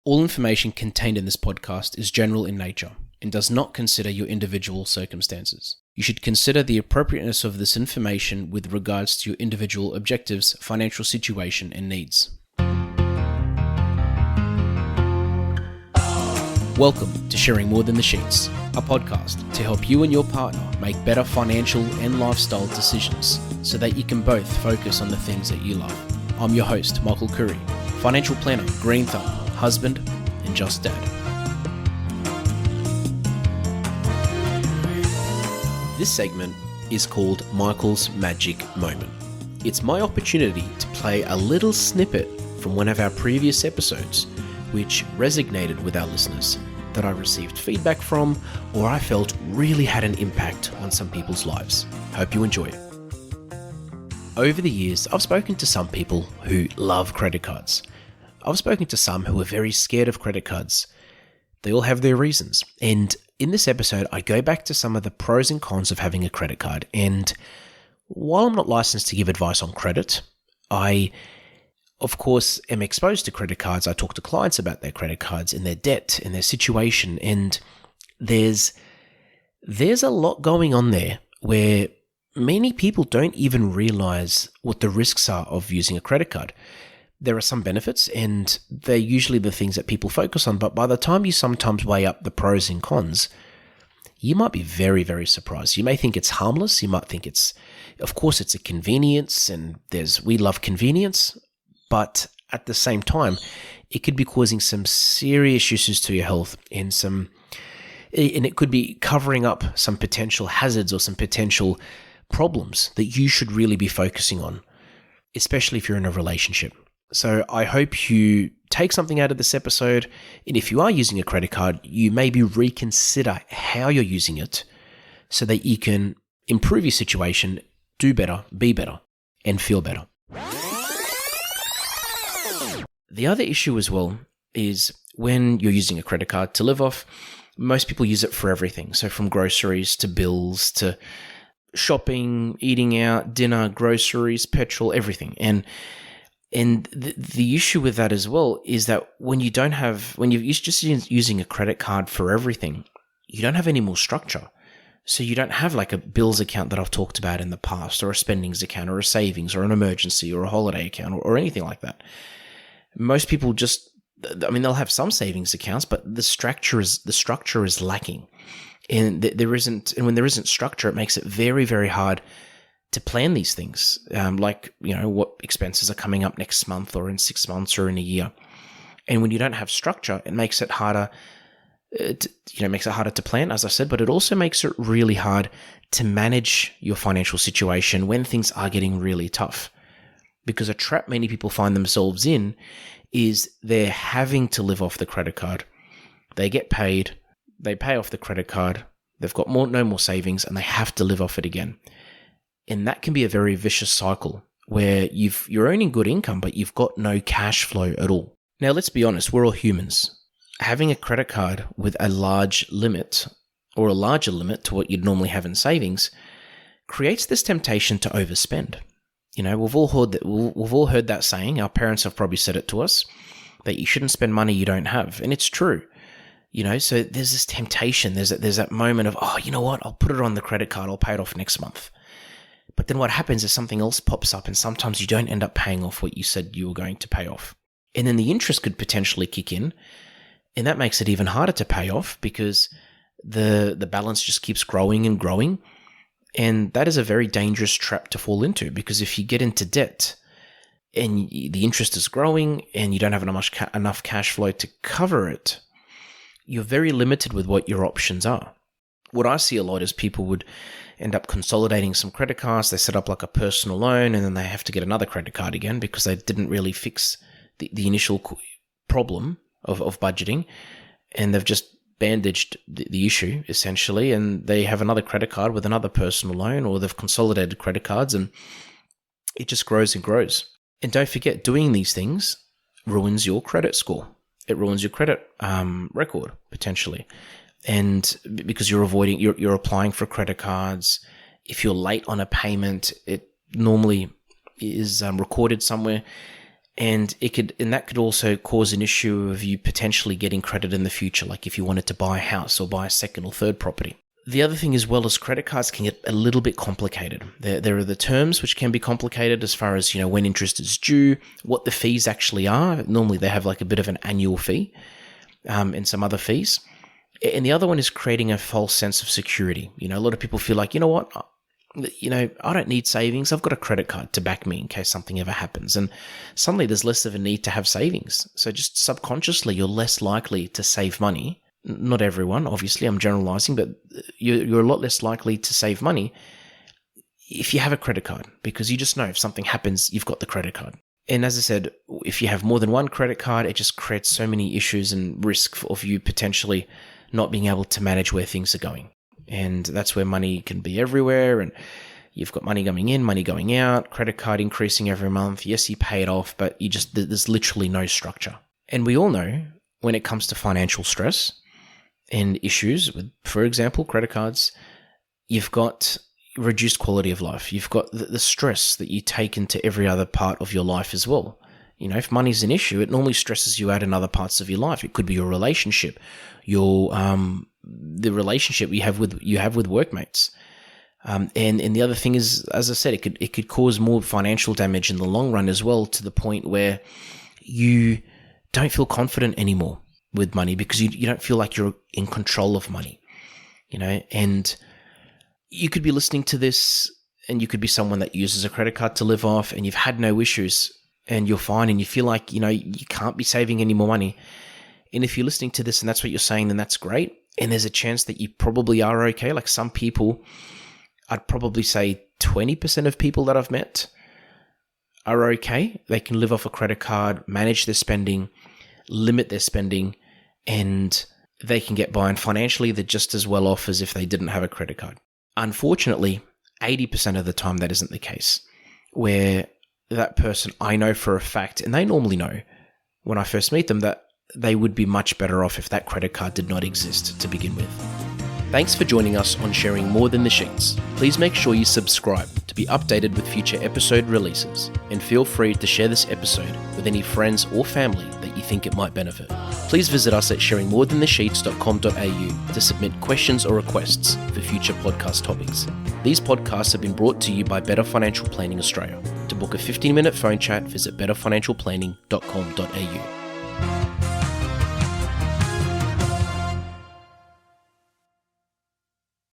All information contained in this podcast is general in nature and does not consider your individual circumstances. You should consider the appropriateness of this information with regards to your individual objectives, financial situation, and needs. Welcome to Sharing More Than the Sheets, a podcast to help you and your partner make better financial and lifestyle decisions so that you can both focus on the things that you love. I'm your host, Michael Khouri, financial planner, green thumb, husband, and just dad. This segment is called Michael's Magic Moment. It's my opportunity to play a little snippet from one of our previous episodes, which resonated with our listeners, that I received feedback from, or I felt really had an impact on some people's lives. Hope you enjoy it. Over the years, I've spoken to some people who love credit cards. I've spoken to some who are very scared of credit cards. They all have their reasons. And in this episode, I go back to some of the pros and cons of having a credit card. And while I'm not licensed to give advice on credit, I, of course, am exposed to credit cards. I talk to clients about their credit cards and their debt and their situation. And there's a lot going on there where many people don't even realize what the risks are of using a credit card. There are some benefits, and they're usually the things that people focus on. But by the time you sometimes weigh up the pros and cons, you might be very, very surprised. You may think it's harmless. You might think of course, it's a convenience, and we love convenience. But at the same time, it could be causing some serious issues to your health, and it could be covering up some potential hazards or some potential problems that you should really be focusing on, especially if you're in a relationship. So I hope you take something out of this episode, and if you are using a credit card, you maybe reconsider how you're using it so that you can improve your situation, do better, be better, and feel better. The other issue as well is when you're using a credit card to live off, most people use it for everything. So from groceries to bills to shopping, eating out, dinner, groceries, petrol, everything. And the issue with that as well is that when you're just using a credit card for everything, you don't have any more structure. So you don't have like a bills account that I've talked about in the past, or a spendings account, or a savings, or an emergency, or a holiday account, or anything like that. Most people they'll have some savings accounts, but the structure is lacking. And when there isn't structure, it makes it very, very hard to plan these things, what expenses are coming up next month, or in 6 months, or in a year. And when you don't have structure, it makes it harder. Makes it harder to plan, as I said, but it also makes it really hard to manage your financial situation when things are getting really tough. Because a trap many people find themselves in is they're having to live off the credit card. They get paid, they pay off the credit card, they've got no more savings, and they have to live off it again. And that can be a very vicious cycle where you're earning good income, but you've got no cash flow at all. Now, let's be honest, we're all humans. Having a credit card with a large limit, or a larger limit to what you'd normally have in savings, creates this temptation to overspend. We've all heard that saying. Our parents have probably said it to us, that you shouldn't spend money you don't have. And it's true. So there's this temptation. There's that moment of, oh, you know what? I'll put it on the credit card. I'll pay it off next month. But then what happens is something else pops up, and sometimes you don't end up paying off what you said you were going to pay off. And then the interest could potentially kick in, and that makes it even harder to pay off because the balance just keeps growing and growing. And that is a very dangerous trap to fall into, because if you get into debt and the interest is growing and you don't have enough cash flow to cover it, you're very limited with what your options are. What I see a lot is people would end up consolidating some credit cards. They set up like a personal loan, and then they have to get another credit card again because they didn't really fix the initial problem of budgeting, and they've just bandaged the issue essentially, and they have another credit card with another personal loan, or they've consolidated credit cards, and it just grows and grows. And don't forget, doing these things ruins your credit score. It ruins your credit record potentially. And because you're applying for credit cards, if you're late on a payment, it normally is recorded somewhere, And that could also cause an issue of you potentially getting credit in the future, like if you wanted to buy a house or buy a second or third property. The other thing as well is credit cards can get a little bit complicated. There are the terms which can be complicated as far as, when interest is due, what the fees actually are. Normally they have like a bit of an annual fee and some other fees. And the other one is creating a false sense of security. A lot of people feel like, what? I don't need savings. I've got a credit card to back me in case something ever happens. And suddenly there's less of a need to have savings. So just subconsciously, you're less likely to save money. Not everyone, obviously, I'm generalizing, but you're a lot less likely to save money if you have a credit card, because you just know if something happens, you've got the credit card. And as I said, if you have more than one credit card, it just creates so many issues and risk of you potentially not being able to manage where things are going. And that's where money can be everywhere, and you've got money coming in, money going out, credit card increasing every month. Yes, you pay it off, but there's literally no structure. And we all know when it comes to financial stress and issues with, for example, credit cards, you've got reduced quality of life. You've got the stress that you take into every other part of your life as well. If money's an issue, it normally stresses you out in other parts of your life. It could be your relationship, the relationship you have with workmates. And the other thing is, as I said, it could cause more financial damage in the long run as well, to the point where you don't feel confident anymore with money because you don't feel like you're in control of money, and you could be listening to this and you could be someone that uses a credit card to live off and you've had no issues and you're fine and you feel like, you can't be saving any more money. And if you're listening to this and that's what you're saying, then that's great. And there's a chance that you probably are okay. Like some people, I'd probably say 20% of people that I've met are okay. They can live off a credit card, manage their spending, limit their spending, and they can get by. And financially, they're just as well off as if they didn't have a credit card. Unfortunately, 80% of the time that isn't the case, where that person, I know for a fact, and they normally know when I first meet them, that they would be much better off if that credit card did not exist to begin with. Thanks for joining us on Sharing More Than the Sheets. Please make sure you subscribe to be updated with future episode releases, and feel free to share this episode with any friends or family that you think it might benefit. Please visit us at sharingmorethanthesheets.com.au to submit questions or requests for future podcast topics. These podcasts have been brought to you by Better Financial Planning Australia. To book a 15-minute phone chat, visit betterfinancialplanning.com.au.